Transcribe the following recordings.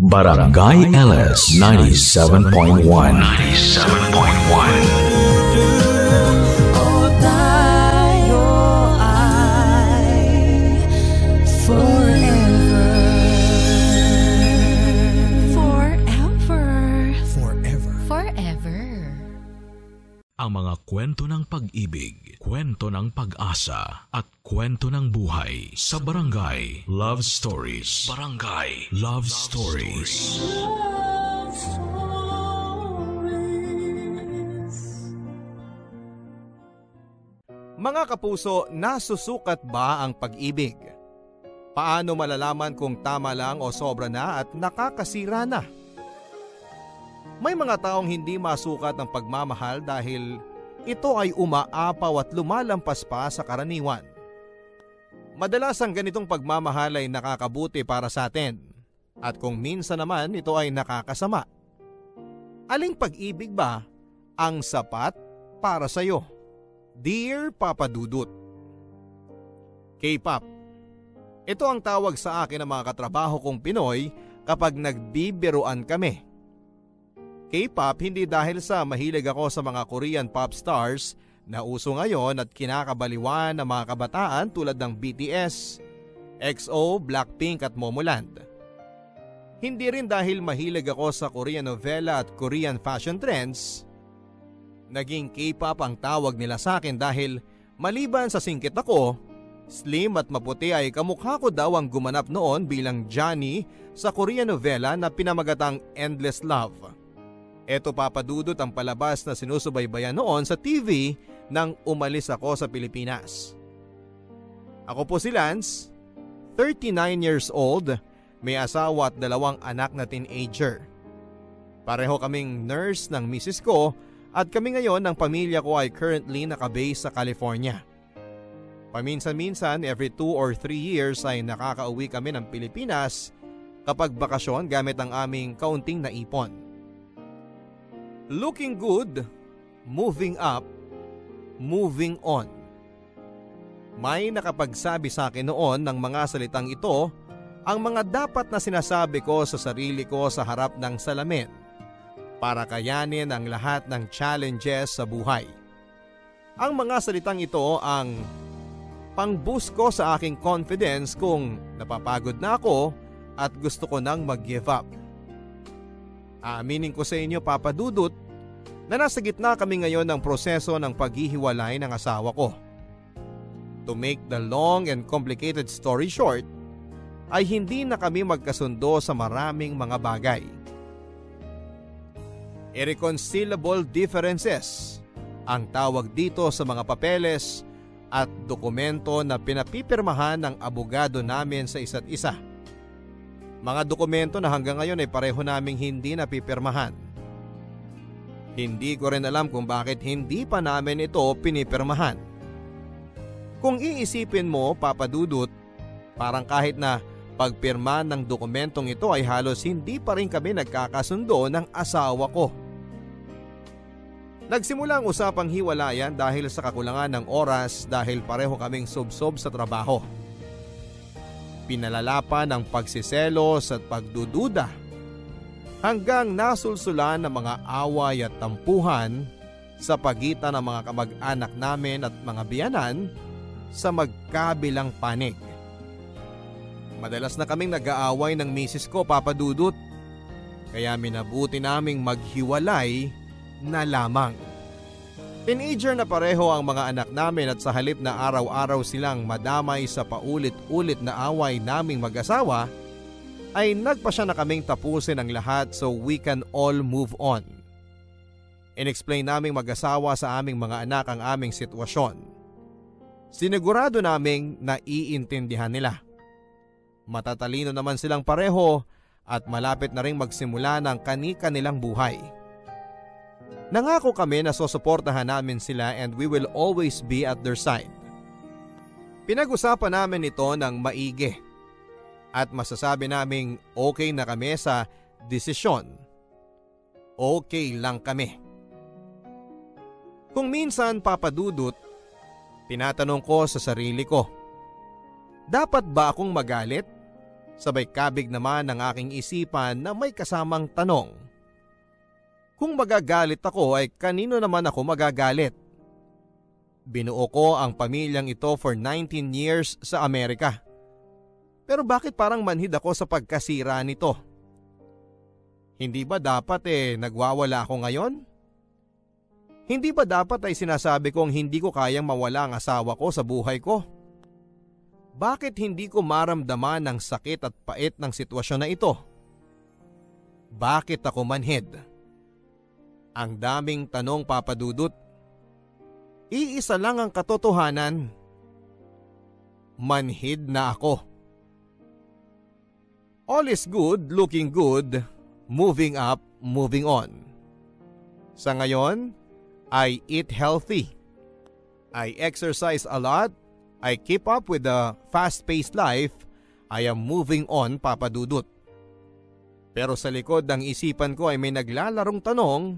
Barangay LS 97.1. 97.1. Ang mga kwento ng pag-ibig, kwento ng pag-asa, at kwento ng buhay sa Barangay Love Stories. Barangay Love Stories. Love Stories. Mga kapuso, nasusukat ba ang pag-ibig? Paano malalaman kung tama lang o sobra na at nakakasira na? May mga taong hindi masukat ang pagmamahal dahil ito ay umaapaw at lumalampas pa sa karaniwan. Madalas ang ganitong pagmamahal ay nakakabuti para sa atin at kung minsan naman ito ay nakakasama. Aling pag-ibig ba ang sapat para sa iyo? Dear Papa Dudut, K-pop. Ito ang tawag sa akin ng mga katrabaho kong Pinoy kapag nagbibiruan kami. K-pop hindi dahil sa mahilig ako sa mga Korean pop stars na uso ngayon at kinakabaliwan ng mga kabataan tulad ng BTS, EXO, Blackpink at Momoland. Hindi rin dahil mahilig ako sa Korean novela at Korean fashion trends. Naging K-pop ang tawag nila sa akin dahil maliban sa singkit ako, slim at maputi ay kamukha ko daw ang gumanap noon bilang Johnny sa Korean novela na pinamagatang Endless Love. Ito papadudot ang palabas na sinusubaybayan noon sa TV nang umalis ako sa Pilipinas. Ako po si Lance, 39 years old, may asawa at 2 anak na teenager. Pareho kaming nurse ng misis ko at kami ngayon ng pamilya ko ay currently nakabase sa California. Paminsan-minsan every 2 or 3 years ay nakakauwi kami ng Pilipinas kapag bakasyon gamit ang aming kaunting naipon. Looking good, moving up, moving on. May nakapagsabi sa akin noon ng mga salitang ito, ang mga dapat na sinasabi ko sa sarili ko sa harap ng salamin para kayanin ang lahat ng challenges sa buhay. Ang mga salitang ito ang pang-boost ko sa aking confidence kung napapagod na ako at gusto ko nang mag-give up. Aaminin ko sa inyo, Papa Dudut, na nasa gitna kami ngayon ng proseso ng paghihiwalay ng asawa ko. To make the long and complicated story short, ay hindi na kami magkasundo sa maraming mga bagay. Irreconcilable differences ang tawag dito sa mga papeles at dokumento na pinapipirmahan ng abogado namin sa isa't isa. Mga dokumento na hanggang ngayon ay pareho naming hindi napipirmahan. Hindi ko rin alam kung bakit hindi pa namin ito pinipirmahan. Kung iisipin mo, Papa Dudut, parang kahit na pagpirma ng dokumentong ito ay halos hindi pa rin kami nagkakasundo ng asawa ko. Nagsimula ang usapang hiwalayan dahil sa kakulangan ng oras dahil pareho kaming subsob sa trabaho. Pinalala pa ng pagsiselos at pagdududa hanggang nasulsulan ng mga away at tampuhan sa pagitan ng mga kamag-anak namin at mga biyanan sa magkabilang panig. Madalas na kaming nag-aaway ng misis ko, Papa Dudut, kaya minabuti naming maghiwalay na lamang. Teenager na pareho ang mga anak namin at sa halip na araw-araw silang madamay sa paulit-ulit na away naming mag-asawa, ay nagpasya na kaming tapusin ang lahat so we can all move on. In-explain naming mag-asawa sa aming mga anak ang aming sitwasyon. Sinigurado naming naiintindihan nila. Matatalino naman silang pareho at malapit na ring magsimula ng kani-kanilang buhay. Nangako kami na susuportahan namin sila and we will always be at their side. Pinag-usapan namin ito ng maigi at masasabi naming okay na kami sa desisyon. Okay lang kami. Kung minsan, Papa Dudut, tinatanong ko sa sarili ko, dapat ba akong magalit? Sabay kabig naman ang aking isipan na may kasamang tanong. Kung magagalit ako ay kanino naman ako magagalit? Binuo ko ang pamilyang ito for 19 years sa Amerika. Pero bakit parang manhid ako sa pagkasira nito? Hindi ba dapat nagwawala ako ngayon? Hindi ba dapat ay sinasabi kong hindi ko kayang mawala ang asawa ko sa buhay ko? Bakit hindi ko maramdaman ang sakit at pait ng sitwasyon na ito? Bakit ako manhid? Ang daming tanong, Papa Dudut. Iisa lang ang katotohanan. Manhid na ako. All is good, looking good, moving up, moving on. Sa ngayon, I eat healthy. I exercise a lot. I keep up with the fast-paced life. I am moving on, Papa Dudut. Pero sa likod ng isipan ko ay may naglalarong tanong,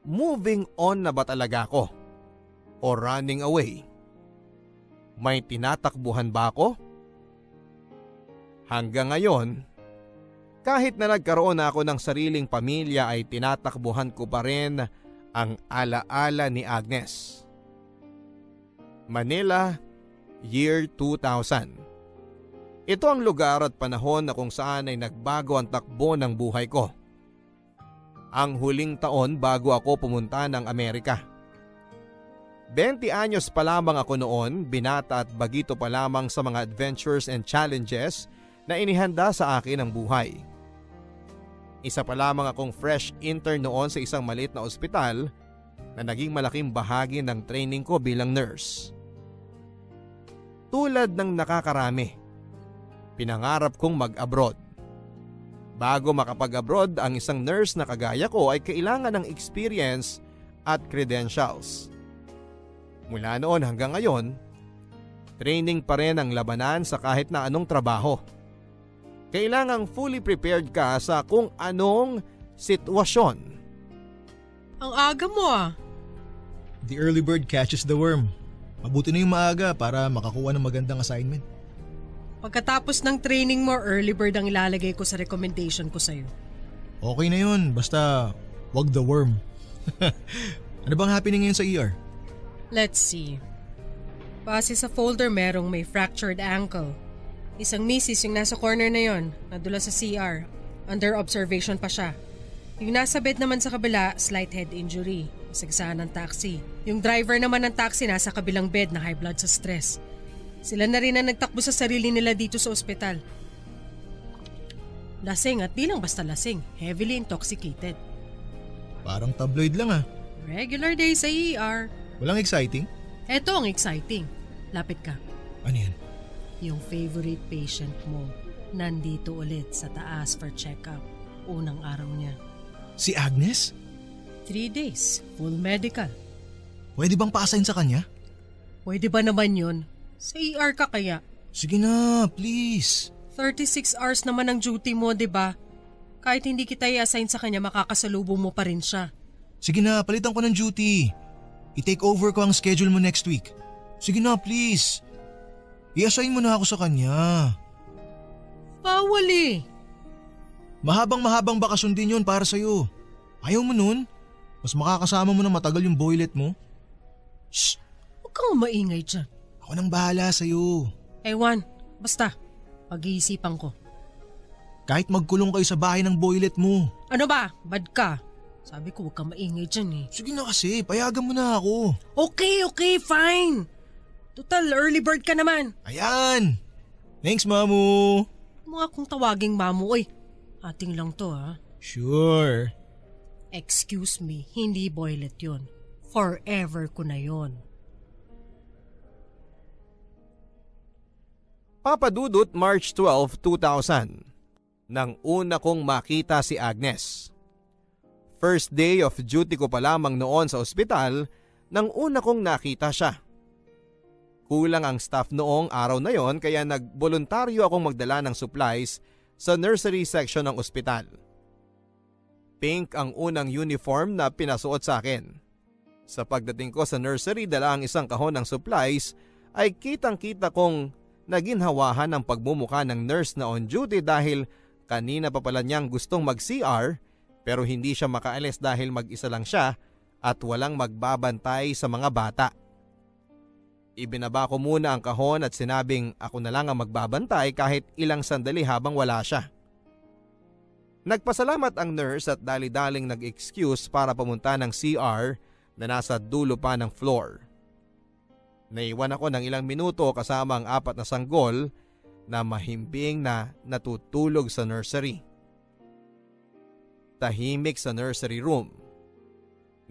moving on na ba talaga ako? O running away? May tinatakbuhan ba ako? Hanggang ngayon, kahit na nagkaroon na ako ng sariling pamilya ay tinatakbuhan ko pa rin ang alaala ni Agnes. Manila, year 2000. Ito ang lugar at panahon na kung saan ay nagbago ang takbo ng buhay ko. Ang huling taon bago ako pumunta ng Amerika. 20 anyos pa lamang ako noon, binata at bagito pa lamang sa mga adventures and challenges na inihanda sa akin ng buhay. Isa pa lamang akong fresh intern noon sa isang maliit na ospital na naging malaking bahagi ng training ko bilang nurse. Tulad ng nakakarami, pinangarap kong mag-abroad. Bago makapag-abroad ang isang nurse na kagaya ko ay kailangan ng experience at credentials. Mula noon hanggang ngayon, training pa rin ang labanan sa kahit na anong trabaho. Kailangang fully prepared ka sa kung anong sitwasyon. Ang aga mo ah. The early bird catches the worm. Mabuti na yung maaga para makakuha ng magandang assignment. Pagkatapos ng training mo, early bird ang ilalagay ko sa recommendation ko sa'yo. Okay na yun, basta wag the worm. Ano bang happening ngayon sa ER? Let's see. Base sa folder merong may fractured ankle. Isang misis yung nasa corner na yon, nadula sa CR. Under observation pa siya. Yung nasa bed naman sa kabila, slight head injury. Nasagasaan ng taxi. Yung driver naman ng taxi nasa kabilang bed na high blood sa stress. Sila na rin ang nagtakbo sa sarili nila dito sa ospital. Lasing at di lang basta lasing, heavily intoxicated. Parang tabloid lang ah. Regular day sa ER. Walang exciting? Eto ang exciting. Lapit ka. Ano yan? Yung favorite patient mo, nandito ulit sa taas for check-up. Unang araw niya. Si Agnes? 3 days, full medical. Pwede bang pa-assign sa kanya? Pwede ba naman yun? Sa ER ka kaya? Sige na, please. 36 hours naman ang duty mo, di ba? Kahit hindi kita i-assign sa kanya, makakasalubong mo pa rin siya. Sige na, palitan ko ng duty. I-take over ko ang schedule mo next week. Sige na, please. I-assign mo na ako sa kanya. Bawal eh. Mahabang bakasyon din yun para sa'yo. Ayaw mo nun? Mas makakasama mo na matagal yung boylet mo. Shh! Huwag kang maingay dyan. Ako nang bahala sa'yo. Ewan, basta. Pag-iisipan ko. Kahit magkulong kayo sa bahay ng boylet mo. Ano ba? Bad ka. Sabi ko huwag kang maingay dyan eh. Sige na kasi, payagan mo na ako. Okay, fine. Total, early bird ka naman. Ayan! Thanks, Mamu! Mga kung tawaging mamu, oy. Ating lang to ha. Sure. Excuse me, hindi boylet yun. Forever ko na yun. Papa Dudut, March 12, 2000. Nang una kong makita si Agnes. First day of duty ko pa lamang noon sa ospital nang una kong nakita siya. Kulang ang staff noong araw na yon kaya nagboluntaryo akong magdala ng supplies sa nursery section ng ospital. Pink ang unang uniform na pinasuot sa akin. Sa pagdating ko sa nursery dala ang isang kahon ng supplies ay kitang-kita kong naginhawahan ng pagmumukha ng nurse na on duty dahil kanina pa pala niyang gustong mag-CR pero hindi siya makaalis dahil mag-isa lang siya at walang magbabantay sa mga bata. Ibinaba ko muna ang kahon at sinabing ako na lang ang magbabantay kahit ilang sandali habang wala siya. Nagpasalamat ang nurse at dali-daling nag-excuse para pumunta ng CR na nasa dulo pa ng floor. Naiwan ako ng ilang minuto kasama ang 4 na sanggol na mahimbing na natutulog sa nursery. Tahimik sa nursery room.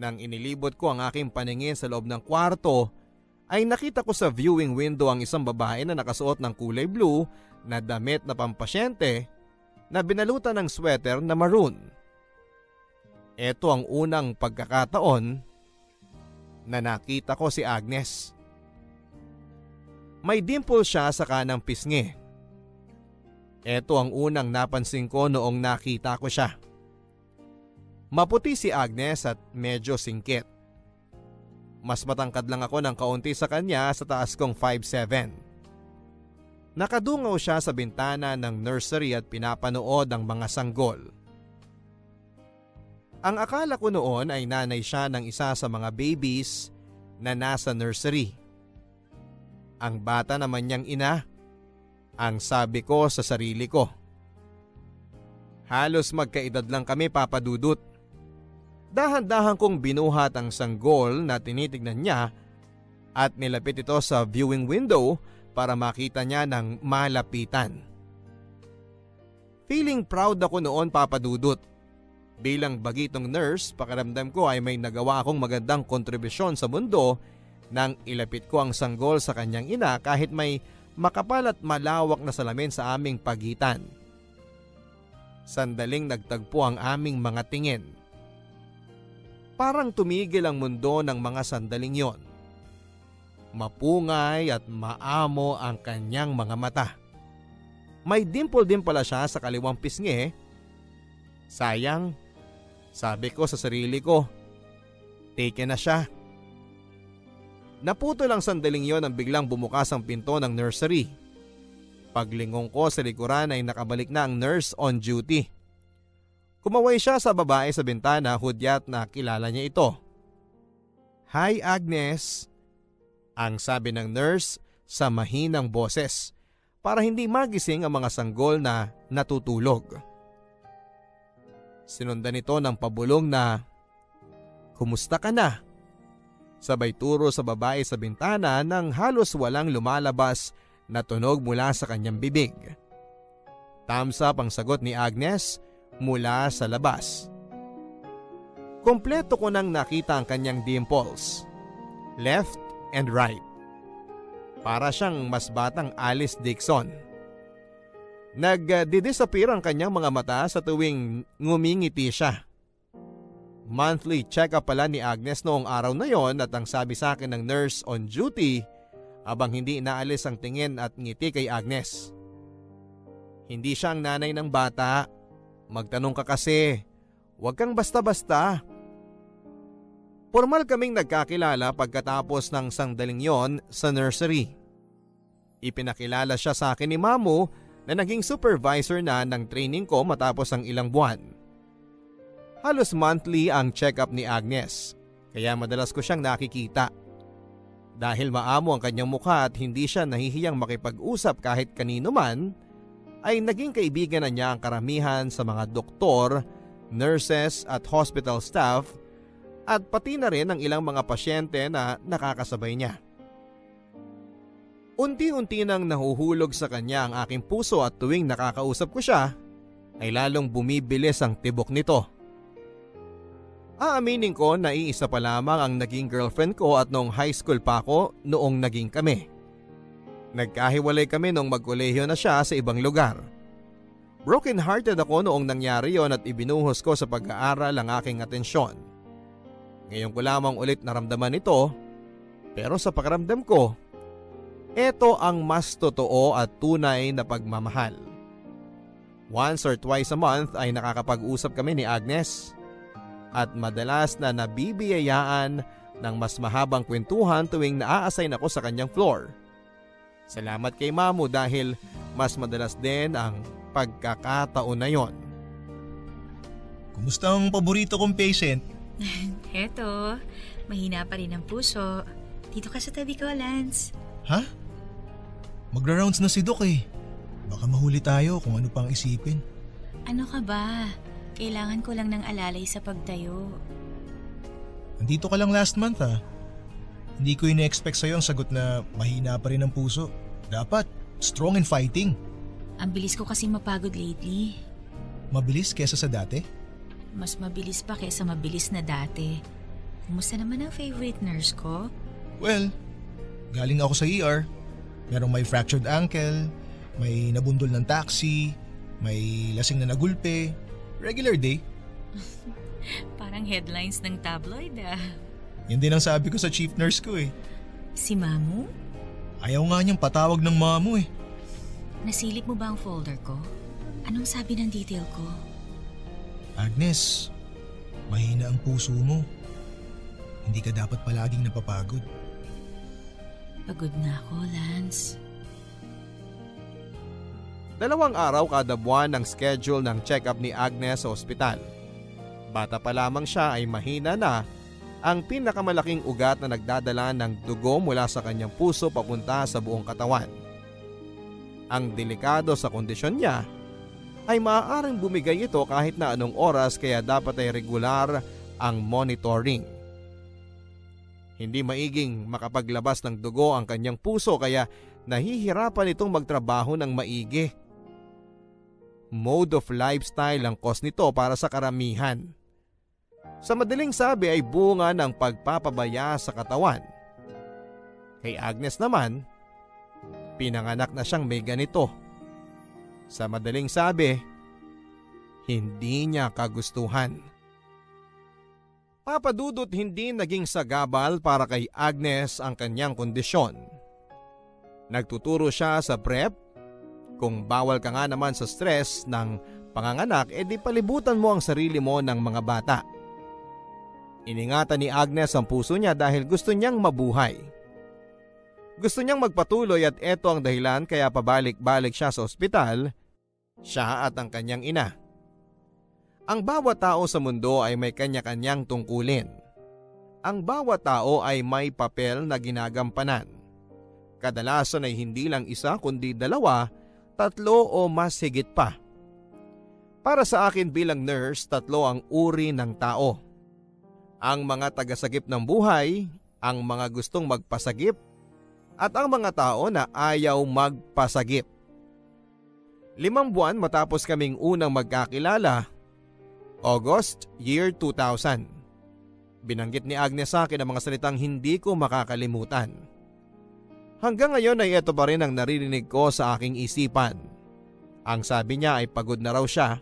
Nang inilibot ko ang aking paningin sa loob ng kwarto, ay nakita ko sa viewing window ang isang babae na nakasuot ng kulay blue na damit na pampasyente na binalutan ng sweater na maroon. Ito ang unang pagkakataon na nakita ko si Agnes. May dimple siya sa kanang pisngi. Ito ang unang napansin ko noong nakita ko siya. Maputi si Agnes at medyo singkit. Mas matangkad lang ako ng kaunti sa kanya sa taas kong 5'7". Nakadungaw siya sa bintana ng nursery at pinapanood ang mga sanggol. Ang akala ko noon ay nanay siya ng isa sa mga babies na nasa nursery. Ang bata naman niyang ina, ang sabi ko sa sarili ko. Halos magkaedad lang kami, Papa Dudut. Dahan-dahan kong binuhat ang sanggol na tinitignan niya at nilapit ito sa viewing window para makita niya ng malapitan. Feeling proud ako noon, Papa Dudut. Bilang bagitong nurse, pakiramdam ko ay may nagawa akong magandang kontribusyon sa mundo nang ilapit ko ang sanggol sa kanyang ina kahit may makapal at malawak na salamin sa aming pagitan. Sandaling nagtagpo ang aming mga tingin. Parang tumigil ang mundo ng mga sandaling yon. Mapungay at maamo ang kanyang mga mata. May dimple din pala siya sa kaliwang pisngi. Sayang, sabi ko sa sarili ko, taken na siya. Naputol ang sandaling yon nang biglang bumukas ang pinto ng nursery. Paglingon ko sa likuran ay nakabalik na ang nurse on duty. Kumaway siya sa babae sa bintana, hudyat na kilala niya ito. "Hi Agnes," ang sabi ng nurse sa mahinang boses para hindi magising ang mga sanggol na natutulog. Sinundan ito ng pabulong na, "Kumusta ka na?" Sabay turo sa babae sa bintana nang halos walang lumalabas na tunog mula sa kanyang bibig. Thumbs up ang sagot ni Agnes mula sa labas. Kompleto ko nang nakita ang kanyang dimples, left and right. Para siyang mas batang Alice Dixon. Nag-disappear ang kanyang mga mata sa tuwing ngumingiti siya. Monthly check-up pala ni Agnes noong araw na yon at ang sabi sa akin ng nurse on duty abang hindi inaalis ang tingin at ngiti kay Agnes. "Hindi siya ang nanay ng bata. Magtanong ka kasi. Huwag kang basta-basta." Formal kaming nagkakilala pagkatapos ng sandaling yon sa nursery. Ipinakilala siya sa akin ni Mamu na naging supervisor na ng training ko matapos ang ilang buwan. Halos monthly ang check-up ni Agnes, kaya madalas ko siyang nakikita. Dahil maamo ang kanyang mukha at hindi siya nahihiyang makipag-usap kahit kanino man, ay naging kaibigan na niya ang karamihan sa mga doktor, nurses at hospital staff at pati na rin ang ilang mga pasyente na nakakasabay niya. Unti-unti nang nahuhulog sa kanya ang aking puso at tuwing nakakausap ko siya, ay lalong bumibilis ang tibok nito. Aaminin ko na iisa pa lamang ang naging girlfriend ko at noong high school pa ako noong naging kami. Nagkahiwalay kami noong magkolehiyo na siya sa ibang lugar. Broken hearted ako noong nangyari yon at ibinuhos ko sa pag-aaral ang aking atensyon. Ngayon ko lamang ulit naramdaman ito, pero sa pakiramdam ko, ito ang mas totoo at tunay na pagmamahal. Once or twice a month ay nakakapag-usap kami ni Agnes at madalas na nabibiyayaan ng mas mahabang kwentuhan tuwing naa-assign ako sa kanyang floor. Salamat kay Mamu dahil mas madalas din ang pagkakataon na yon. Kumusta ang paborito kong patient? Heto, mahina pa rin ang puso. Dito ka sa tabi ko, Lance. Ha? Magra-rounds na si Doc eh. Baka mahuli tayo kung ano pang isipin. Ano ka ba? Kailangan ko lang ng alalay sa pagtayo. Nandito ka lang last month ha. Hindi ko ina-expect sa'yo ang sagot na mahina pa rin ang puso. Dapat strong and fighting. Ang bilis ko kasing mapagod lately. Mabilis kesa sa dati? Mas mabilis pa kesa mabilis na dati. Kumusta naman ang favorite nurse ko? Well, galing ako sa ER. Merong may fractured ankle, may nabundol ng taxi, may lasing na nagulpe. Regular day. Parang headlines ng tabloid ah. Yan din ang sabi ko sa chief nurse ko eh. Si Mamu? Ayaw nga niyang patawag ng Mamu eh. Nasilip mo ba ang folder ko? Anong sabi ng detail ko? Agnes, mahina ang puso mo. Hindi ka dapat palaging napapagod. Pagod na ako, Lance. 2 araw kada buwan ang schedule ng check-up ni Agnes sa ospital. Bata pa lamang siya ay mahina na ang pinakamalaking ugat na nagdadala ng dugo mula sa kanyang puso papunta sa buong katawan. Ang delikado sa kondisyon niya ay maaaring bumigay ito kahit na anong oras kaya dapat ay regular ang monitoring. Hindi maiging makapaglabas ng dugo ang kanyang puso kaya nahihirapan itong magtrabaho ng maigi. Mode of lifestyle ang cause nito para sa karamihan. Sa madaling sabi ay bunga ng pagpapabaya sa katawan. Kay Agnes naman, pinanganak na siyang may ganito. Sa madaling sabi, hindi niya kagustuhan. Papadudot hindi naging sagabal para kay Agnes ang kanyang kondisyon. Nagtuturo siya sa prep. Kung bawal ka nga naman sa stress ng panganganak, edi palibutan mo ang sarili mo ng mga bata. Iningatan ni Agnes ang puso niya dahil gusto niyang mabuhay. Gusto niyang magpatuloy at eto ang dahilan kaya pabalik-balik siya sa ospital, siya at ang kanyang ina. Ang bawat tao sa mundo ay may kanya-kanyang tungkulin. Ang bawat tao ay may papel na ginagampanan. Kadalasan ay hindi lang isa kundi 2, 3 o mas higit pa. Para sa akin bilang nurse, 3 ang uri ng tao. Ang mga tagasagip ng buhay, ang mga gustong magpasagip, at ang mga tao na ayaw magpasagip. 5 buwan matapos kaming unang magkakilala, August year 2000. Binanggit ni Agnes sa akin ang mga salitang hindi ko makakalimutan. Hanggang ngayon ay ito pa rin ang naririnig ko sa aking isipan. Ang sabi niya ay pagod na raw siya.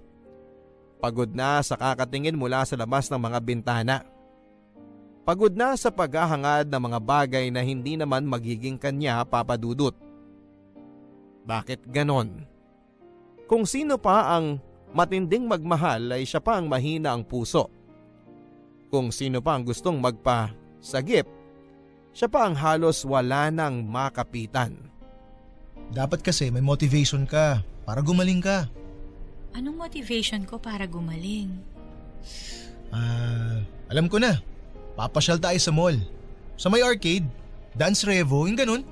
Pagod na sa kakatingin mula sa labas ng mga bintana. Pagod na sa paghahangad ng mga bagay na hindi naman magiging kanya papadudot. Bakit ganon? Kung sino pa ang matinding magmahal ay siya pa ang mahina ang puso. Kung sino pa ang gustong magpasagip, siya pa ang halos wala nang makapitan. Dapat kasi may motivation ka para gumaling ka. Anong motivation ko para gumaling? Alam ko na. Papasyal tayo sa mall. Sa may arcade, Dance Revo, yung ganun.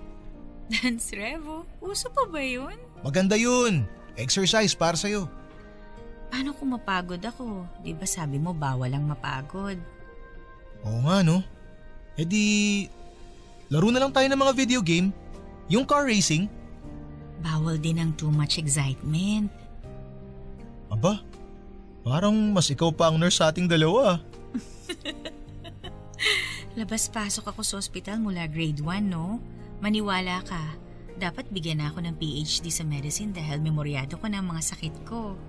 Dance Revo? Uso pa ba yun? Maganda yun. Exercise para sa'yo. Paano kung mapagod ako? Di ba sabi mo bawal ang mapagod? Oo nga no. E di, laro na lang tayo ng mga video game. Yung car racing. Bawal din ang too much excitement. Aba, parang mas ikaw pa ang nurse sa ating dalawa. Labas-pasok ako sa ospital mula grade 1, no? Maniwala ka, dapat bigyan ako ng PhD sa medicine dahil memoryado ko ng mga sakit ko.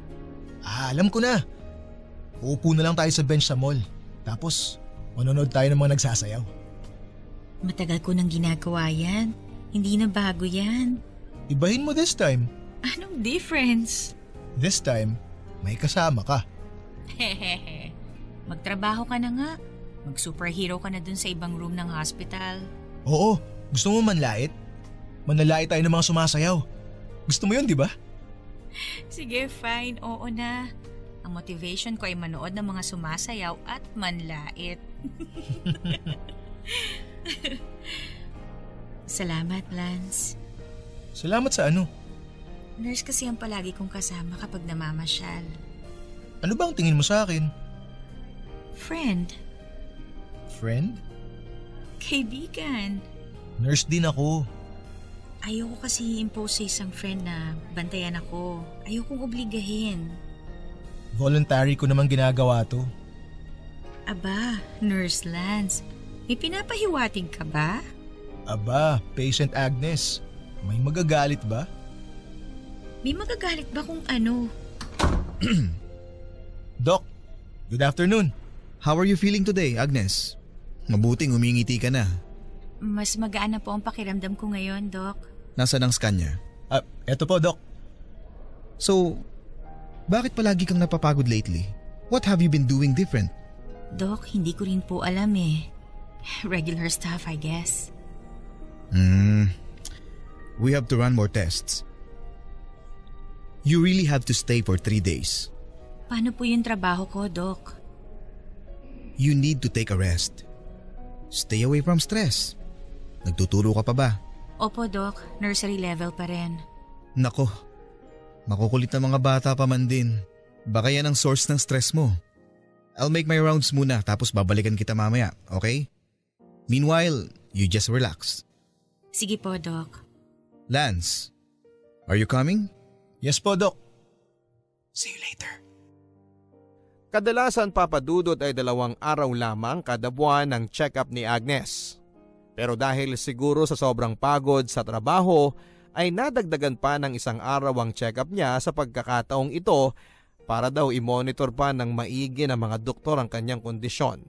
Alam ko na. Uupo na lang tayo sa bench sa mall. Tapos, manonood tayo ng mga nagsasayaw. Matagal ko nang ginagawa yan. Hindi na bago yan. Ibahin mo this time. Anong difference? This time, may kasama ka. Hehehe. Magtrabaho ka na nga. Mag-superhero ka na dun sa ibang room ng hospital. Oo, gusto mo manlait? Manlalait tayo ng mga sumasayaw. Gusto mo yun, di ba? Sige, fine. Oo na. Ang motivation ko ay manood ng mga sumasayaw at manlait. Salamat, Lance. Salamat sa ano? Nurse kasi ang palagi kong kasama kapag namamasyal. Ano ba ang tingin mo sa akin? Friend. Friend? Kaibigan. Nurse din ako. Ayoko kasi i-impose sa isang friend na bantayan ako. Ayokong obligahin. Voluntary ko naman ginagawa to. Aba, Nurse Lance, may pinapahiwatig ka ba? Aba, Patient Agnes. May magagalit ba? May magagalit ba kung ano? Doc, good afternoon. How are you feeling today, Agnes? Mabuting umingiti ka na. Mas magaan na po ang pakiramdam ko ngayon, Doc. Nasaan ang scan niya? Eto po, Doc. So, bakit palagi kang napapagod lately? What have you been doing different? Doc, hindi ko rin po alam eh. Regular stuff, I guess. We have to run more tests. You really have to stay for 3 days. Paano po yung trabaho ko, Doc? You need to take a rest. Stay away from stress. Nagtuturo ka pa ba? Opo, Doc. Nursery level pa rin. Nako, makukulit na mga bata pa man din. Baka yan ang source ng stress mo. I'll make my rounds muna tapos babalikan kita mamaya, okay? Meanwhile, you just relax. Sige po, Doc. Lance, are you coming? Yes po, Doc. See you later. Kadalasan papadudot ay 2 araw lamang kada buwan ng check-up ni Agnes. Pero dahil siguro sa sobrang pagod sa trabaho ay nadagdagan pa ng 1 araw ang check-up niya sa pagkakataong ito para daw i-monitor pa ng maigi ng mga doktor ang kanyang kondisyon.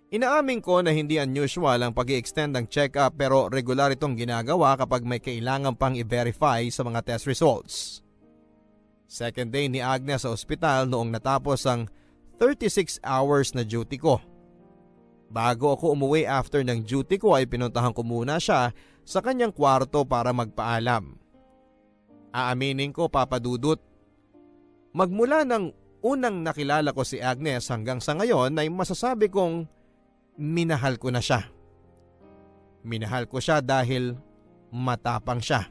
Inaamin ko na hindi unusual ang pag-i-extend ng check-up pero regular itong ginagawa kapag may kailangan pang i-verify sa mga test results. Second day ni Agnes sa ospital noong natapos ang 36 hours na duty ko. Bago ako umuwi after ng duty ko ay pinuntahan ko muna siya sa kanyang kwarto para magpaalam. Aaminin ko, papadudot, magmula ng unang nakilala ko si Agnes hanggang sa ngayon ay masasabi kong minahal ko na siya. Minahal ko siya dahil matapang siya.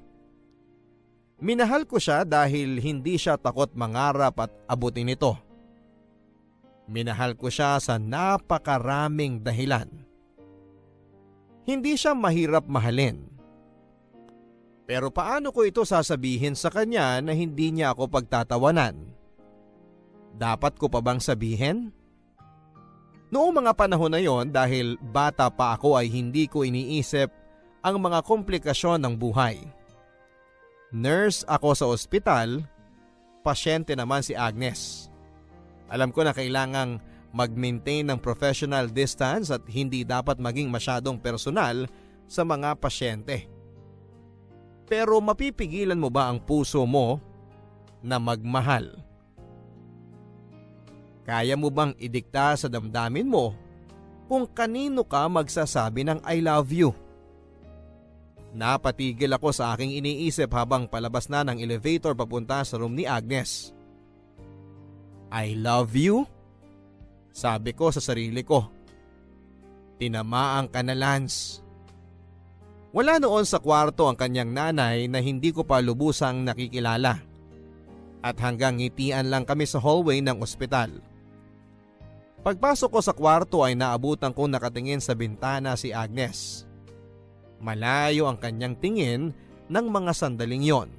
Minahal ko siya dahil hindi siya takot mangarap at abutin ito. Minahal ko siya sa napakaraming dahilan. Hindi siya mahirap mahalin. Pero paano ko ito sasabihin sa kanya na hindi niya ako pagtatawanan? Dapat ko pa bang sabihin? Noong mga panahon na yon dahil bata pa ako ay hindi ko iniisip ang mga komplikasyon ng buhay. Nurse ako sa ospital, pasyente naman si Agnes. Alam ko na kailangang mag-maintain ng professional distance at hindi dapat maging masyadong personal sa mga pasyente. Pero mapipigilan mo ba ang puso mo na magmahal? Kaya mo bang idikta sa damdamin mo kung kanino ka magsasabi ng I love you? Napatigil ako sa aking iniisip habang palabas na ng elevator papunta sa room ni Agnes. I love you? Sabi ko sa sarili ko. Tinamaan ka na, Lance. Wala noon sa kwarto ang kanyang nanay na hindi ko pa lubusang nakikilala. At hanggang ngitian lang kami sa hallway ng ospital. Pagpasok ko sa kwarto ay naabutan kong nakatingin sa bintana si Agnes. Malayo ang kanyang tingin ng mga sandaling yon.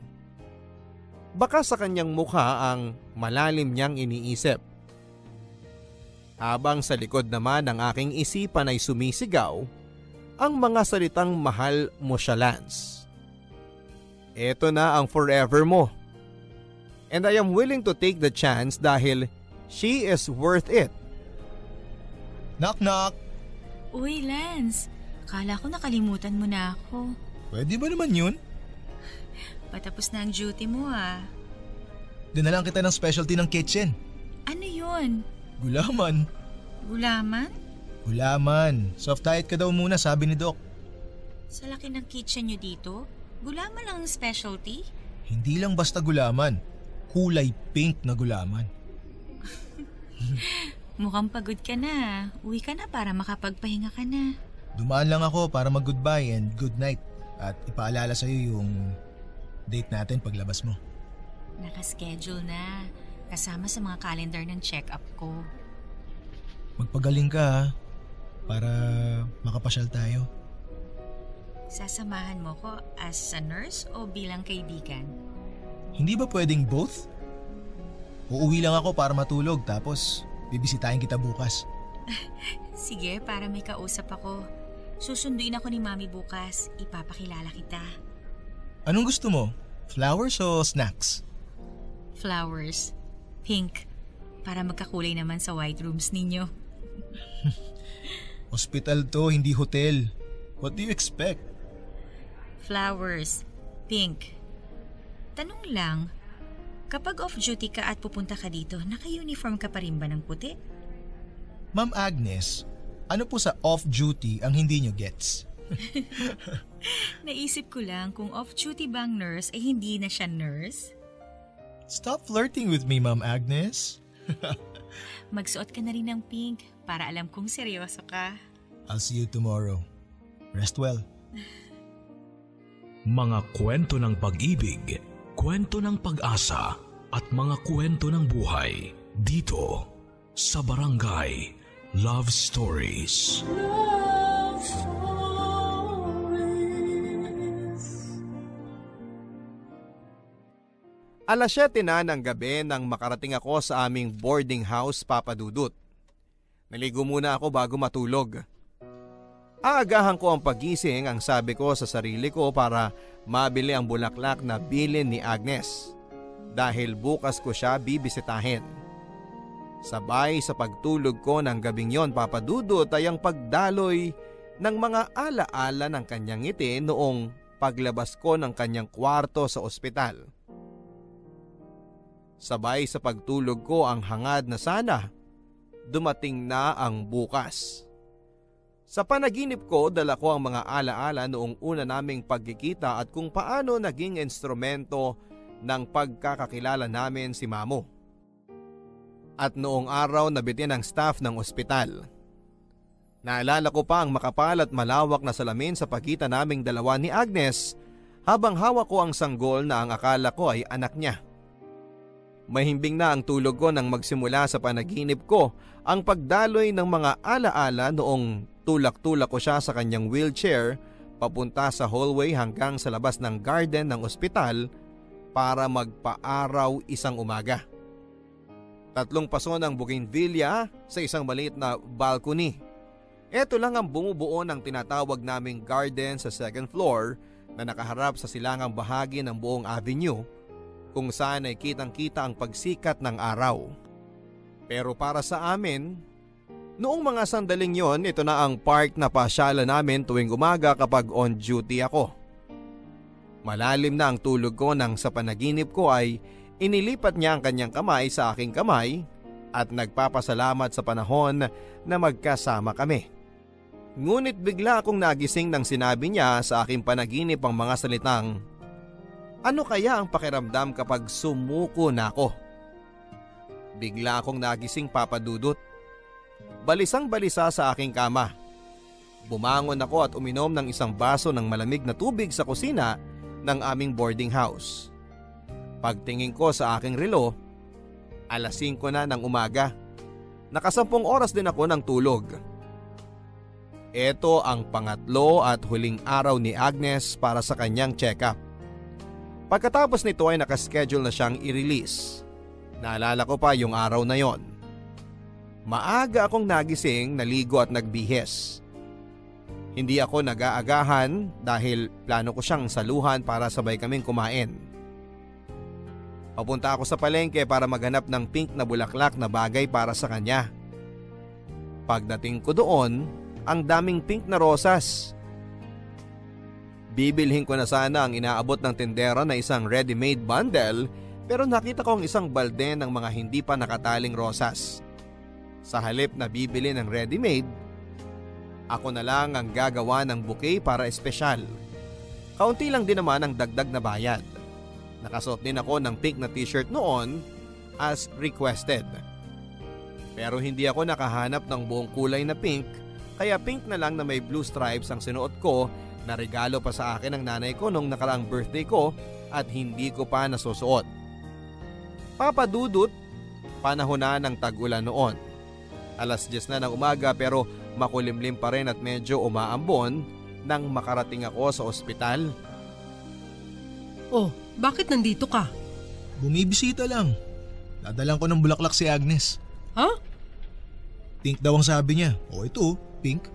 Baka sa kanyang mukha ang malalim niyang iniisip. Habang sa likod naman ng aking isipan ay sumisigaw ang mga salitang mahal mo siya, Lance. Ito na ang forever mo. And I am willing to take the chance dahil she is worth it. Knock knock. Uy, Lance. Akala ko nakalimutan mo na ako. Pwede ba naman yun? Patapos na ang duty mo ah. Dinalang kita ng specialty ng kitchen. Ano yun? Gulaman. Gulaman? Gulaman. Soft diet ka daw muna, sabi ni Doc. Sa laki ng kitchen nyo dito, Gulaman lang ang specialty? Hindi lang basta gulaman. Kulay pink na gulaman. Mukhang pagod ka na. Uwi ka na para makapagpahinga ka na. Dumaan lang ako para mag-goodbye and good night. At ipaalala sa'yo yung date natin paglabas mo. Nakaschedule na. Kasama sa mga calendar ng check-up ko. Magpagaling ka ha, para makapasyal tayo. Sasamahan mo ko as a nurse o bilang kaibigan? Hindi ba pwedeng both? Uuwi lang ako para matulog tapos bibisitahin kita bukas. Sige, para may kausap ako. Susunduin ako ni Mami bukas. Ipapakilala kita. Anong gusto mo? Flowers o snacks? Flowers. Pink. Para magkakulay naman sa white rooms ninyo. Hospital to, hindi hotel. What do you expect? Flowers. Pink. Tanong lang, kapag off-duty ka at pupunta ka dito, naka-uniform ka pa rin ba ng puti? Ma'am Agnes, ano po sa off-duty ang hindi nyo gets? Naisip ko lang kung off-duty bang nurse ay hindi na siya nurse. Stop flirting with me, Ma'am Agnes. Magsuot ka na rin ng pink para alam kong seryoso ka. I'll see you tomorrow. Rest well. Mga kwento ng pag-ibig, kwento ng pag-asa at mga kwento ng buhay dito sa Barangay Love Stories. Love Stories. Alas 7 na ng gabi nang makarating ako sa aming boarding house, Papa Dudut. Naligo muna ako bago matulog. Aagahan ko ang pagising, ang sabi ko sa sarili ko, para mabili ang bulaklak na bilin ni Agnes dahil bukas ko siya bibisitahin. Sabay sa pagtulog ko ng gabing yon, Papa Dudut, ay ang pagdaloy ng mga alaala ng kanyang ngiti noong paglabas ko ng kanyang kwarto sa ospital. Sabay sa pagtulog ko ang hangad na sana dumating na ang bukas. Sa panaginip ko, dala ko ang mga alaala noong una naming pagkikita at kung paano naging instrumento ng pagkakakilala namin si Mamo. At noong araw na bitin ang staff ng ospital. Naalala ko pa ang makapal at malawak na salamin sa pagitan naming dalawa ni Agnes habang hawak ko ang sanggol na ang akala ko ay anak niya. Mahimbing na ang tulog ko nang magsimula sa panaginip ko ang pagdaloy ng mga alaala noong tulak-tulak ko siya sa kanyang wheelchair papunta sa hallway hanggang sa labas ng garden ng ospital para magpaaraw isang umaga. 3 paso ng bougainvillea sa isang maliit na balcony. Ito lang ang bumubuo ng tinatawag naming garden sa 2nd floor na nakaharap sa silangang bahagi ng buong avenue kung saan ay kitang-kita ang pagsikat ng araw. Pero para sa amin, noong mga sandaling yon, ito na ang park na pasyala namin tuwing umaga kapag on duty ako. Malalim na ang tulog ko nang sa panaginip ko ay inilipat niya ang kanyang kamay sa aking kamay at nagpapasalamat sa panahon na magkasama kami. Ngunit bigla akong nagising nang sinabi niya sa aking panaginip ang mga salitang, "Ano kaya ang pakiramdam kapag sumuko na ako?" Bigla akong nagising, Papa Dudut. Balisang-balisa sa aking kama. Bumangon ako at uminom ng isang baso ng malamig na tubig sa kusina ng aming boarding house. Pagtingin ko sa aking relo, alas 5 na ng umaga. Naka10 oras din ako ng tulog. Ito ang pangatlo at huling araw ni Agnes para sa kanyang check-up. Pagkatapos nito ay nakaschedule na siyang i-release. Naalala ko pa yung araw na yon. Maaga akong nagising, naligo at nagbihis. Hindi ako nag-aagahan dahil plano ko siyang saluhan para sabay kaming kumain. Papunta ako sa palengke para maghanap ng pink na bulaklak na bagay para sa kanya. Pagdating ko doon, ang daming pink na rosas. Bibilhin ko na sana ang inaabot ng tindera na isang ready-made bundle pero nakita ko ang isang balde ng mga hindi pa nakataling rosas. Sa halip na bibili ng ready-made, ako na lang ang gagawa ng bouquet para espesyal. Kaunti lang din naman ang dagdag na bayad. Nakasuot din ako ng pink na t-shirt noon as requested. Pero hindi ako nakahanap ng buong kulay na pink, kaya pink na lang na may blue stripes ang sinuot ko na regalo pa sa akin ng nanay ko nung nakaraang birthday ko at hindi ko pa nasusuot. Papadudot, panahon na ng tag-ulan noon. 10:00 na ng umaga pero makulimlim pa rin at medyo umaambon nang makarating ako sa ospital. Oh, bakit nandito ka? Bumibisita lang. Dadalan ko ng bulaklak si Agnes. Ha? Pink daw ang sabi niya. O ito, pink.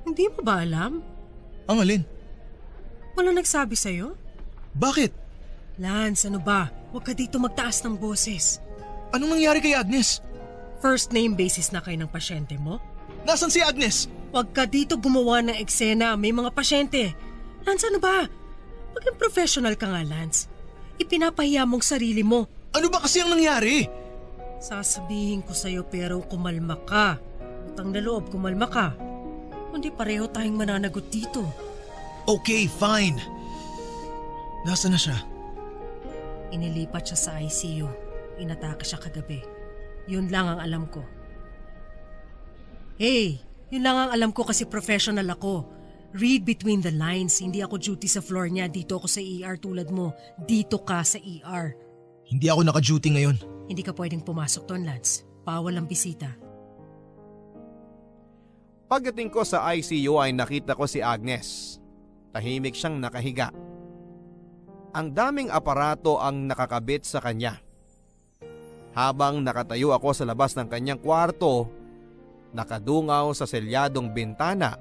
Hindi mo ba alam? Ang alin? Wala nagsabi sa'yo? Bakit? Lance, ano ba? Huwag ka dito magtaas ng boses. Anong nangyari kay Agnes? First name basis na kayo ng pasyente mo? Nasaan si Agnes? Huwag ka dito gumawa ng eksena, may mga pasyente. Lance, ano ba? Maging professional ka nga, Lance. Ipinapahiya mong sarili mo. Ano ba kasi ang nangyari? Sasabihin ko sa'yo pero kumalma ka. Utang na loob, kumalma ka. Hindi pareho tayong mananagot dito. Okay, fine. Nasaan na siya? Inilipat siya sa ICU. Inatake siya kagabi. Yun lang ang alam ko. Hey, yun lang ang alam ko kasi professional ako. Read between the lines. Hindi ako duty sa floor niya. Dito ako sa ER tulad mo. Dito ka sa ER. Hindi ako naka-duty ngayon. Hindi ka pwedeng pumasok doon, Lance. Bawal ang bisita. Pagdating ko sa ICU ay nakita ko si Agnes. Tahimik siyang nakahiga. Ang daming aparato ang nakakabit sa kanya. Habang nakatayo ako sa labas ng kanyang kwarto, nakadungaw sa selyadong bintana,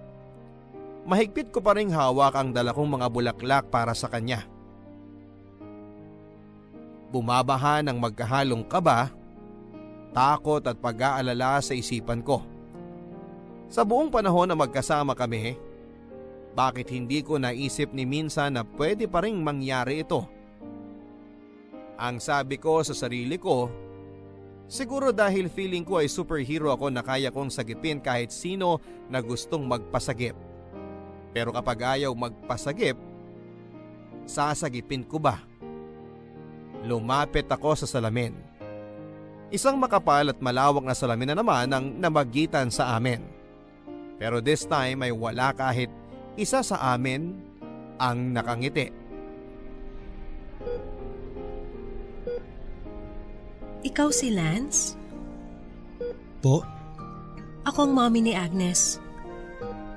mahigpit ko pa ring hawak ang dala kong mga bulaklak para sa kanya. Bumabaha ng magkahalong kaba, takot at pag-aalala sa isipan ko. Sa buong panahon na magkasama kami, bakit hindi ko naisip ni minsan na pwede pa ring mangyari ito? Ang sabi ko sa sarili ko, siguro dahil feeling ko ay superhero ako na kaya kong sagipin kahit sino na gustong magpasagip. Pero kapag ayaw magpasagip, sasagipin ko ba? Lumapit ako sa salamin. Isang makapal at malawak na salamin na naman ang namagitan sa amin. Pero this time ay wala kahit isa sa amin ang nakangiti. Ikaw si Lance? Po? Ako ang mommy ni Agnes.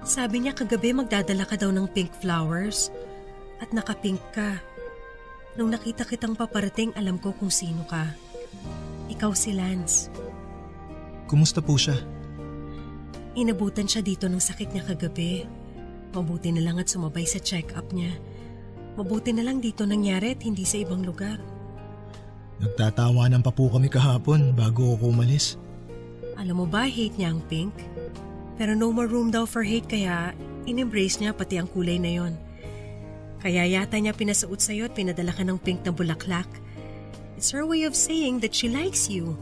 Sabi niya kagabi magdadala ka daw ng pink flowers at nakapink ka. Nung nakita kitang paparating, alam ko kung sino ka. Ikaw si Lance. Kumusta po siya? Inabutan siya dito ng sakit niya kagabi. Mabuti na lang at sumabay sa check-up niya. Mabuti na lang dito nangyari at hindi sa ibang lugar. Nagtatawanan pa po kami kahapon bago ako umalis. Alam mo ba, hate niya ang pink? Pero no more room daw for hate kaya in-embrace niya pati ang kulay na yon. Kaya yata niya pinasuot sa'yo at pinadala ka ng pink na bulaklak. It's her way of saying that she likes you.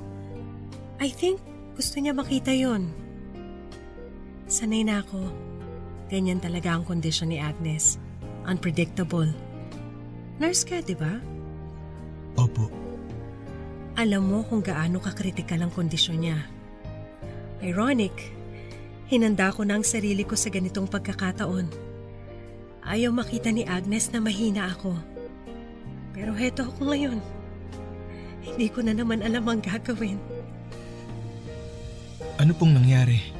I think gusto niya makita yon. Sanay na ako. Ganyan talaga ang kondisyon ni Agnes. Unpredictable. Nurse ka, di ba? Opo. Alam mo kung gaano kakritikal ang kondisyon niya. Ironic, hinanda ko na ang sarili ko sa ganitong pagkakataon. Ayaw makita ni Agnes na mahina ako. Pero heto ako ngayon. Hindi ko na naman alam ang gagawin. Ano pong nangyari?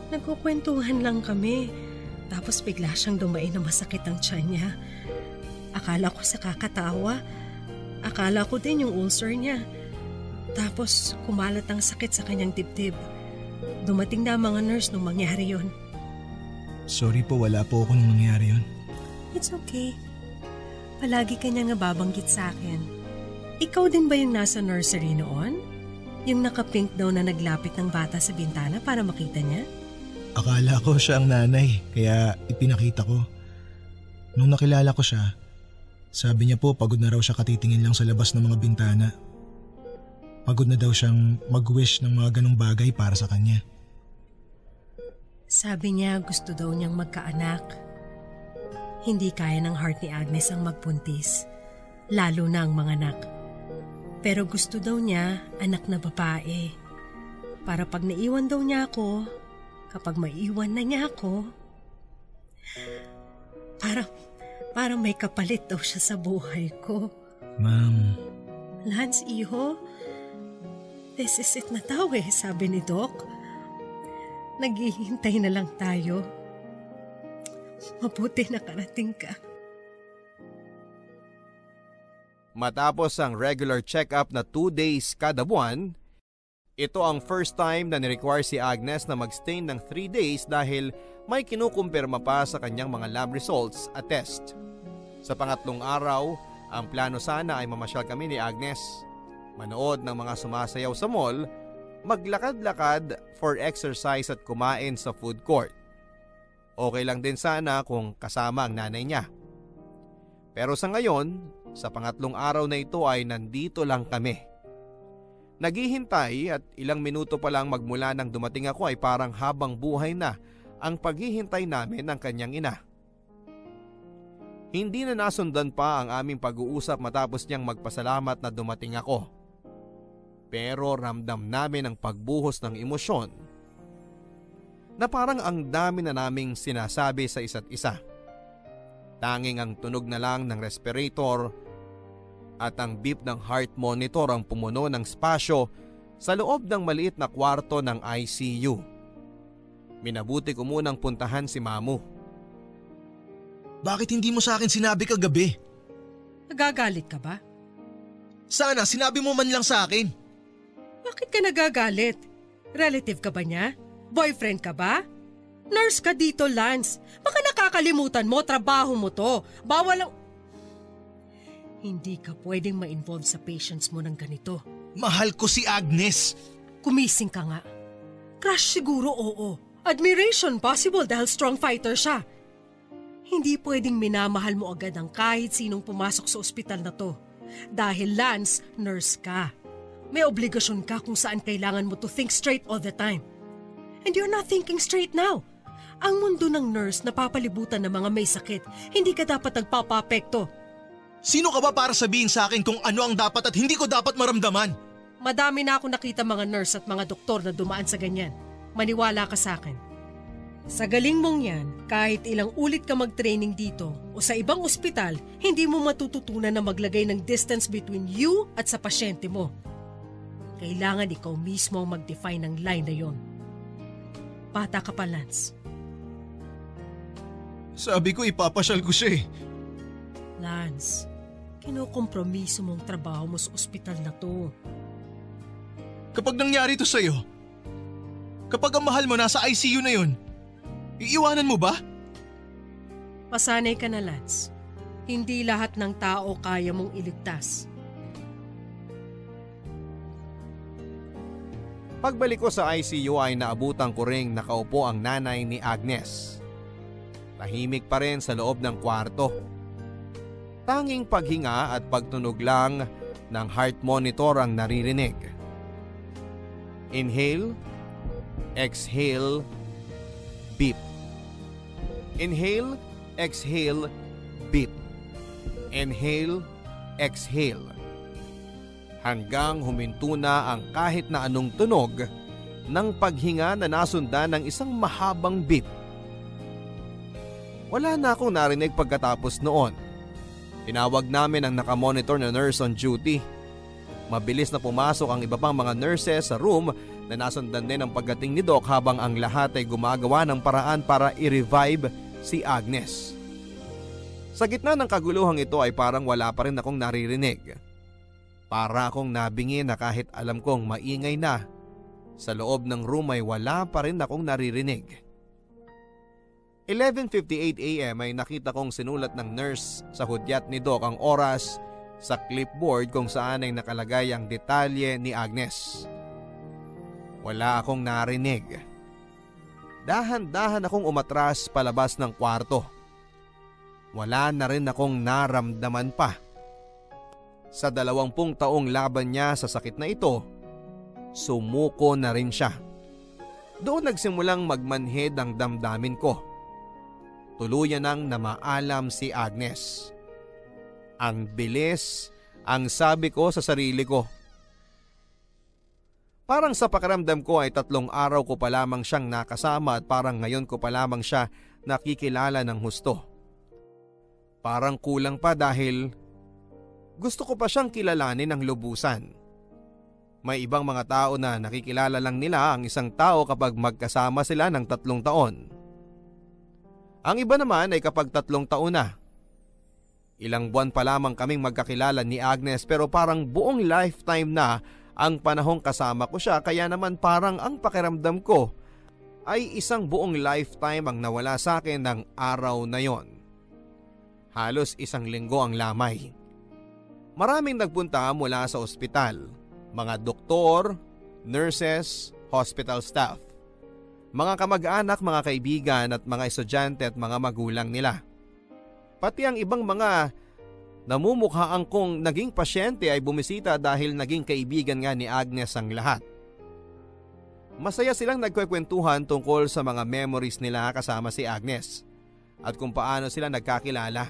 Nagkukwentuhan lang kami. Tapos bigla siyang dumain na masakit ang tiyan niya. Akala ko sa kakatawa. Akala ko din yung ulcer niya. Tapos kumalat ang sakit sa kanyang dibdib. Dumating na ang mga nurse nung mangyari yon. Sorry po, wala po ako nung nangyari yon. It's okay. Palagi ka niya nga babanggit sa akin. Ikaw din ba yung nasa nursery noon? Yung nakapink daw na naglapit ng bata sa bintana para makita niya? Akala ko siya ang nanay, kaya ipinakita ko. Nung nakilala ko siya, sabi niya po pagod na raw siya katitingin lang sa labas ng mga bintana. Pagod na daw siyang mag-wish ng mga ganong bagay para sa kanya. Sabi niya gusto daw niyang magkaanak. Hindi kaya ng heart ni Agnes ang magpuntis, lalo na ang mga anak. Pero gusto daw niya anak na babae. Para pag naiwan daw niya ako, kapag maiwan na niya ako, para may kapalit daw siya sa buhay ko. Ma'am. Lance, iho, this is it na daw sabi ni Doc. Naghihintay na lang tayo. Mabuti nakarating ka. Matapos ang regular check-up na 2 days kada buwan, ito ang first time na ni-require si Agnes na mag-stay ng 3 days dahil may kinukumpirma pa sa kanyang mga lab results at test. Sa pangatlong araw, ang plano sana ay mamasyal kami ni Agnes, manood ng mga sumasayaw sa mall, maglakad-lakad for exercise at kumain sa food court. Okay lang din sana kung kasama ang nanay niya. Pero sa ngayon, sa pangatlong araw na ito ay nandito lang kami. Naghihintay at ilang minuto pa lang magmula nang dumating ako ay parang habang buhay na ang paghihintay namin ng kanyang ina. Hindi na nasundan pa ang aming pag-uusap matapos niyang magpasalamat na dumating ako. Pero ramdam namin ang pagbuhos ng emosyon na parang ang dami na naming sinasabi sa isa't isa. Tanging ang tunog na lang ng respirator at ang beep ng heart monitor ang pumuno ng spasyo sa loob ng maliit na kwarto ng ICU. Minabuti ko munang puntahan si Mamu. Bakit hindi mo sa akin sinabi kagabi? Nagagalit ka ba? Sana sinabi mo man lang sa akin. Bakit ka nagagalit? Relative ka ba niya? Boyfriend ka ba? Nurse ka dito, Lance. Baka nakakalimutan mo, trabaho mo to. Bawal ang... Hindi ka pwedeng ma-involve sa patients mo ng ganito. Mahal ko si Agnes. Kumising ka nga. Crush siguro, oo. Admiration possible dahil strong fighter siya. Hindi pwedeng minamahal mo agad ang kahit sinong pumasok sa ospital na to. Dahil Lance, nurse ka. May obligasyon ka kung saan kailangan mo to think straight all the time. And you're not thinking straight now. Ang mundo ng nurse napapalibutan ng mga may sakit. Hindi ka dapat nagpapapekto. Sino ka ba para sabihin sa akin kung ano ang dapat at hindi ko dapat maramdaman? Madami na ako nakita mga nurse at mga doktor na dumaan sa ganyan. Maniwala ka sa akin. Sa galing mong yan, kahit ilang ulit ka mag-training dito o sa ibang ospital, hindi mo matututunan na maglagay ng distance between you at sa pasyente mo. Kailangan ikaw mismo ang mag-define ng line na yon. Bata ka pa, Lance. Sabi ko ipapasyal ko siya eh. Lance, kinukompromiso mong trabaho mo sa ospital na to. Kapag nangyari to sa'yo, kapag ang mahal mo nasa ICU na yun, iiwanan mo ba? Masanay ka na, Lance. Hindi lahat ng tao kaya mong iligtas. Pagbalik ko sa ICU ay naabutan ko ring nakaupo ang nanay ni Agnes. Tahimik pa rin sa loob ng kwarto. Tanging paghinga at pagtunog lang ng heart monitor ang naririnig. Inhale, exhale, beep. Inhale, exhale, beep. Inhale, exhale. Hanggang huminto na ang kahit na anong tunog ng paghinga na nasundan ng isang mahabang beep. Wala na akong narinig pagkatapos noon. Tinawag namin ang nakamonitor na nurse on duty. Mabilis na pumasok ang iba pang mga nurses sa room na nasundan din ang pagdating ni Doc habang ang lahat ay gumagawa ng paraan para i-revive si Agnes. Sa gitna ng kaguluhang ito ay parang wala pa rin akong naririnig. Para akong nabingi na kahit alam kong maingay na, sa loob ng room ay wala pa rin akong naririnig. 11:58 AM ay nakita kong sinulat ng nurse sa hudyat ni Doc ang oras sa clipboard kung saan ay nakalagay ang detalye ni Agnes. Wala akong narinig. Dahan-dahan akong umatras palabas ng kwarto. Wala na rin akong naramdaman pa. Sa 20 taong laban niya sa sakit na ito, sumuko na rin siya. Doon nagsimulang magmanhid ang damdamin ko. tuluyan nang namaalam si Agnes. Ang bilis, ang sabi ko sa sarili ko. Parang sa pakiramdam ko ay 3 araw ko pa lamang siyang nakasama at parang ngayon ko pa lamang siya nakikilala ng husto. Parang kulang pa dahil gusto ko pa siyang kilalanin ng lubusan. May ibang mga tao na nakikilala lang nila ang isang tao kapag magkasama sila ng 3 taon. Ang iba naman ay kapag 3 taon na. Ilang buwan pa lamang kaming magkakilala ni Agnes pero parang buong lifetime na ang panahong kasama ko siya, kaya naman parang ang pakiramdam ko ay isang buong lifetime ang nawala sa akin ng araw na yon. Halos 1 linggo ang lamay. Maraming nagpunta mula sa ospital, mga doktor, nurses, hospital staff, mga kamag-anak, mga kaibigan at mga estudyante at mga magulang nila. Pati ang ibang mga namumukhaan kong naging pasyente ay bumisita dahil naging kaibigan nga ni Agnes ang lahat. Masaya silang nagkwekwentuhan tungkol sa mga memories nila kasama si Agnes at kung paano sila nagkakilala.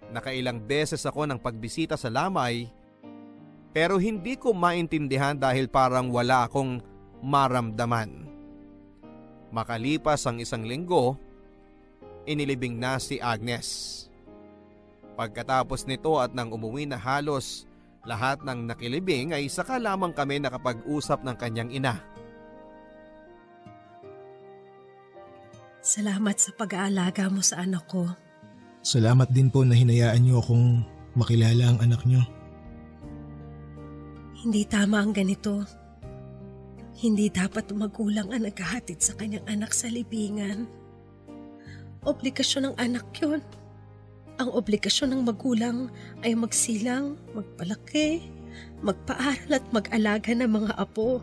Nakailang beses ako ng pagbisita sa lamay pero hindi ko maintindihan dahil parang wala akong maramdaman. Makalipas ang 1 linggo, inilibing na si Agnes. Pagkatapos nito at nang umuwi na halos lahat ng nakilibing ay saka lamang kami nakapag-usap ng kanyang ina. Salamat sa pag-aalaga mo sa anak ko. Salamat din po na hinayaan niyo akong makilala ang anak niyo. Hindi tama ang ganito. Hindi dapat magulang ang naghahatid sa kanyang anak sa libingan. Obligasyon ng anak yun. Ang obligasyon ng magulang ay magsilang, magpalaki, magpaaral at mag-alaga ng mga apo.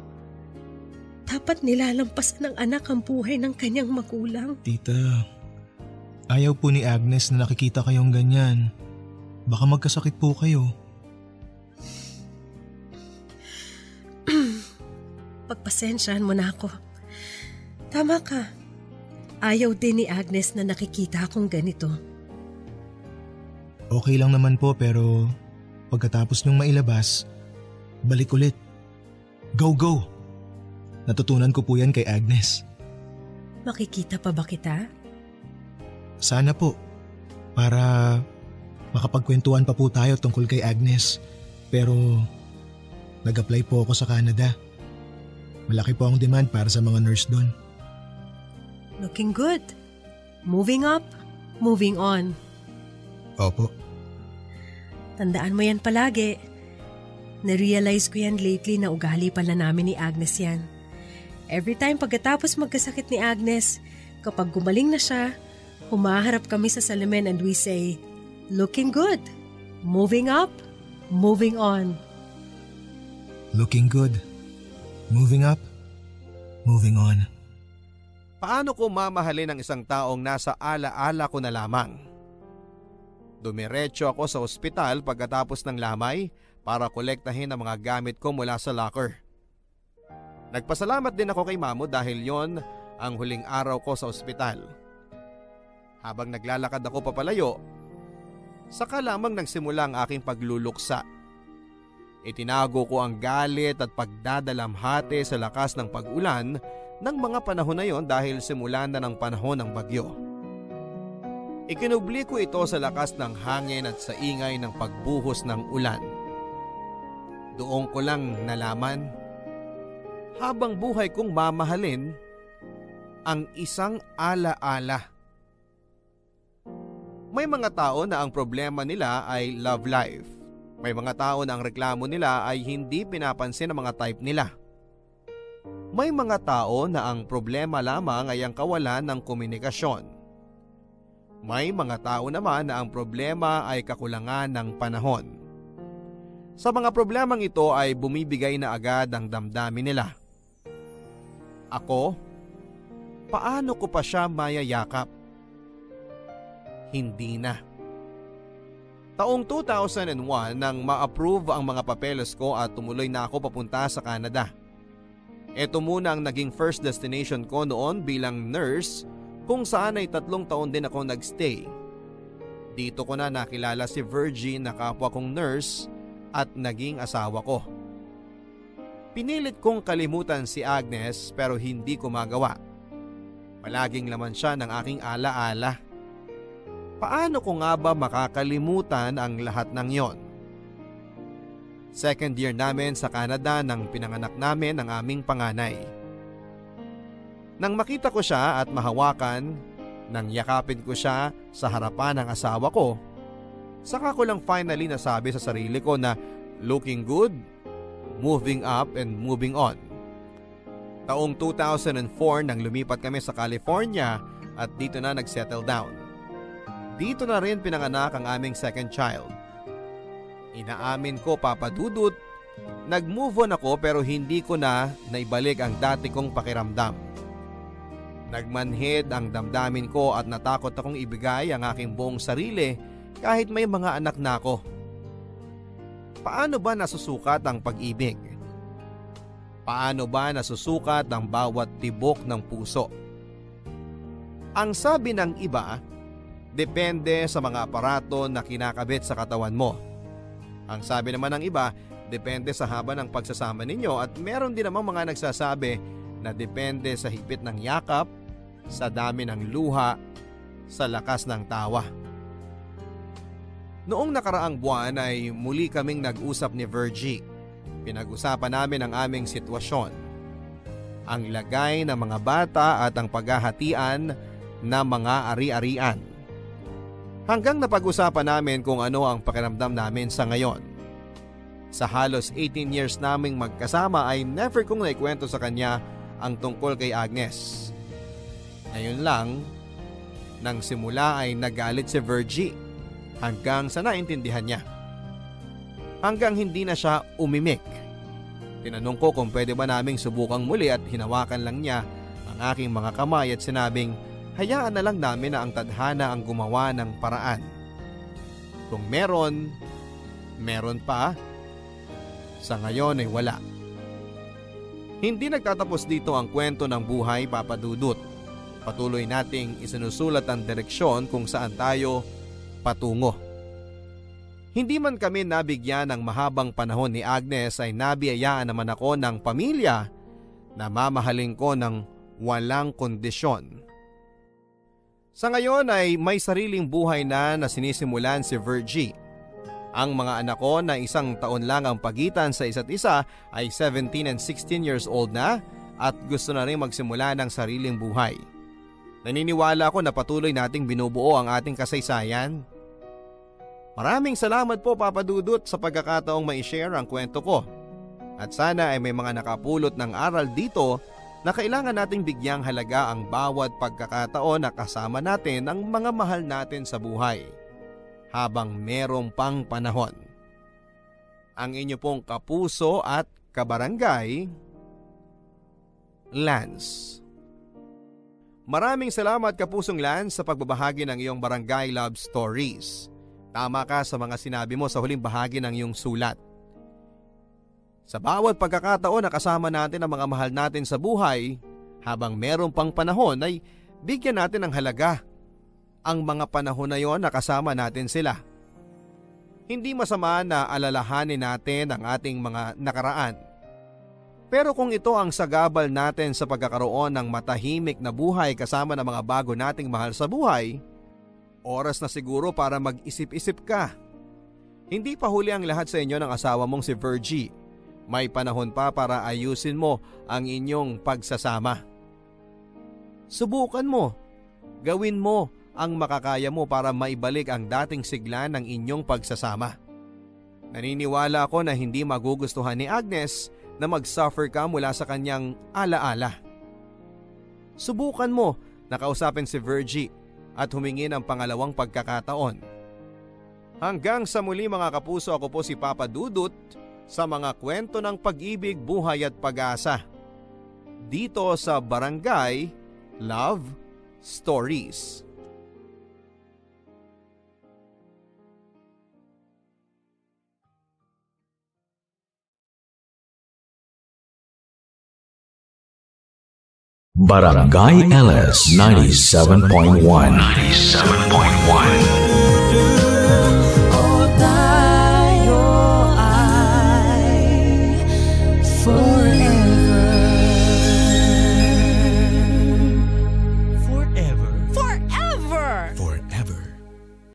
Dapat nilalampasan ng anak ang buhay ng kanyang magulang. Tita, ayaw po ni Agnes na nakikita kayong ganyan. Baka magkasakit po kayo. Pagpasensyahan mo na ako. Tama ka. Ayaw din ni Agnes na nakikita akong ganito. Okay lang naman po pero pagkatapos niyong mailabas, balik ulit. Go, go! Natutunan ko po yan kay Agnes. Makikita pa ba kita? Sana po. Para makapagkwentuhan pa po tayo tungkol kay Agnes. Pero nag-apply po ako sa Canada. Malaki po ang demand para sa mga nurse doon. Looking good. Moving up, moving on. Opo. Tandaan mo yan palagi. Na-realize ko yan lately na ugali pala namin ni Agnes yan. Every time pagkatapos magkasakit ni Agnes, kapag gumaling na siya, humaharap kami sa salamin and we say, looking good, moving up, moving on. Looking good, moving up, moving on. Paano ko mamahalin ang isang taong nasa ala-ala ko na lamang? Dumiretso ako sa ospital pagkatapos ng lamay para kolektahin ang mga gamit ko mula sa locker. Nagpasalamat din ako kay Mamo dahil yon ang huling araw ko sa ospital. Habang naglalakad ako papalayo, saka lamang nagsimula ang aking pagluluksa. Itinago ko ang galit at pagdadalamhati sa lakas ng pag-ulan ng mga panahon na yon dahil simulan na ng panahon ng bagyo. Ikinubli ko ito sa lakas ng hangin at sa ingay ng pagbuhos ng ulan. Doon ko lang nalaman, habang buhay kong mamahalin ang isang ala-ala. May mga tao na ang problema nila ay love life. May mga tao na ang reklamo nila ay hindi pinapansin ng mga type nila. May mga tao na ang problema lamang ay ang kawalan ng komunikasyon. May mga tao naman na ang problema ay kakulangan ng panahon. Sa mga problemang ito ay bumibigay na agad ang damdamin nila. Ako, paano ko pa siya mayayakap? Hindi na. Taong 2001 nang ma-approve ang mga papeles ko at tumuloy na ako papunta sa Canada. Ito muna ang naging first destination ko noon bilang nurse kung saan ay 3 taon din ako nagstay. Dito ko na nakilala si Virgie na kapwa kong nurse at naging asawa ko. Pinilit kong kalimutan si Agnes pero hindi ko magawa. Palaging laman siya ng aking alaala. Paano ko nga ba makakalimutan ang lahat ng yon? Second year namin sa Canada nang pinanganak namin ang aming panganay. Nang makita ko siya at mahawakan, nang yakapin ko siya sa harapan ng asawa ko, saka ko lang finally nasabi sa sarili ko na looking good, moving up and moving on. Taong 2004 nang lumipat kami sa California at dito na nagsettle down. Dito na rin pinanganak ang aming second child. Inaamin ko, Papa Dudut, nag-move on ako pero hindi ko na naibalik ang dati kong pakiramdam. Nagmanhid ang damdamin ko at natakot akong ibigay ang aking buong sarili kahit may mga anak na ako. Paano ba nasusukat ang pag-ibig? Paano ba nasusukat ang bawat tibok ng puso? Ang sabi ng iba, depende sa mga aparato na kinakabit sa katawan mo. Ang sabi naman ng iba, depende sa haba ng pagsasama ninyo at meron din namang mga nagsasabi na depende sa higpit ng yakap, sa dami ng luha, sa lakas ng tawa. Noong nakaraang buwan ay muli kaming nag-usap ni Virgie. Pinag-usapan namin ang aming sitwasyon, ang lagay ng mga bata at ang paghahatian ng mga ari-arian. Hanggang napag-usapan namin kung ano ang pakiramdam namin sa ngayon. Sa halos 18 years naming magkasama ay never kong naikwento sa kanya ang tungkol kay Agnes. Ngayon lang, nang simula ay nagalit si Virgie hanggang sa naintindihan niya. Hanggang hindi na siya umimik. Tinanong ko kung pwede ba naming subukang muli at hinawakan lang niya ang aking mga kamay at sinabing hayaan na lang namin na ang tadhana ang gumawa ng paraan. Kung meron, meron pa. Sa ngayon ay wala. Hindi nagtatapos dito ang kwento ng buhay, Papa Dudut. Patuloy nating isinusulat ang direksyon kung saan tayo patungo. Hindi man kami nabigyan ng mahabang panahon ni Agnes ay nabiyayaan naman ako ng pamilya na mamahalin ko ng walang kondisyon. Sa ngayon ay may sariling buhay na sinisimulan si Virgie. Ang mga anak ko na 1 taon lang ang pagitan sa isa't isa ay 17 and 16 years old na at gusto na rin magsimula ng sariling buhay. Naniniwala ako na patuloy nating binubuo ang ating kasaysayan. Maraming salamat po, Papa Dudut, sa pagkakataong ma-share ang kwento ko. At sana ay may mga nakapulot ng aral dito na kailangan nating bigyang halaga ang bawat pagkakataon na kasama natin ang mga mahal natin sa buhay habang merong pang panahon. Ang inyo pong kapuso at kabarangay, Lance. Maraming salamat, Kapusong Lance, sa pagbabahagi ng iyong barangay love stories. Tama ka sa mga sinabi mo sa huling bahagi ng iyong sulat. Sa bawat pagkakataon na kasama natin ang mga mahal natin sa buhay, habang merong pang panahon ay bigyan natin ng halaga ang mga panahon na yon na kasama natin sila. Hindi masama na alalahanin natin ang ating mga nakaraan. Pero kung ito ang sagabal natin sa pagkakaroon ng matahimik na buhay kasama ng mga bago nating mahal sa buhay, oras na siguro para mag-isip-isip ka. Hindi pa huli ang lahat sa inyo ng asawa mong si Virgie. May panahon pa para ayusin mo ang inyong pagsasama. Subukan mo. Gawin mo ang makakaya mo para maibalik ang dating sigla ng inyong pagsasama. Naniniwala ako na hindi magugustuhan ni Agnes na mag-suffer ka mula sa kanyang alaala. Subukan mo na kausapin si Virgie at humingi ng pangalawang pagkakataon. Hanggang sa muli, mga kapuso, ako po si Papa Dudut sa mga kwento ng pag-ibig, buhay at pag-asa. Dito sa Barangay Love Stories. Barangay LS 97.1.